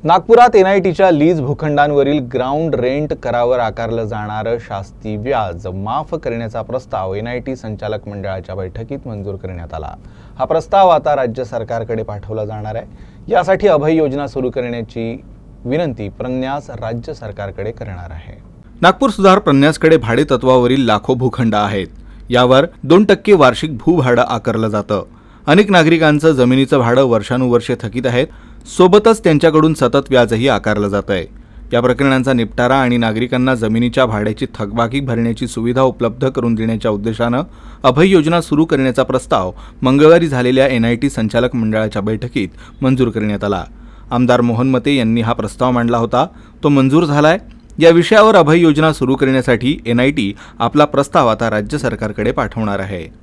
नागपुरात एनआयटीच्या lease भूखंडांवरील ground rent करावर आकारलं जाणारं शास्ती व्याज माफ करण्याचा प्रस्ताव एनआयटी संचालक मंडळाच्या बैठकीत मंजूर करण्यात आला। हा प्रस्ताव आता राज्य सरकारकडे पाठवला जाणार आहे। यासाठी अभय योजना सुरू करण्याची विनंती प्रन्यास राज्य सरकारकडे करणार आहे। नागपूर सुधार प्रन्यासकडे भाडे तत्वावरील लाखो भूखंड आहेत। यावर 2% वार्षिक भूभाडं आकारलं जातं। अनेक नागरिकांचं जमिनीचं भाडं वर्षानुवर्षे थकीत आहेत। सोबतच त्यांच्याकडून सतत व्याजही आकारलं जातंय। या प्रकरणांचा निपटारा आणि नागरिकांना जमिनीच्या भाड्याची थकबाकी भरण्याची सुविधा उपलब्ध करून देण्याच्या उद्देशानं अभय योजना सुरू करण्याचा प्रस्ताव मंगळवारी झालेल्या एनआयटी संचालक मंडळाच्या बैठकीत मंजूर करण्यात आला। आमदार मोहन मते यांनी हा प्रस्ताव मांडला होता, तो मंजूर झालाय। या विषयावर अभय योजना सुरू करण्यासाठी एनआयटी आपला प्रस्ताव आता राज्य सरकारकडे पाठवणार आहे।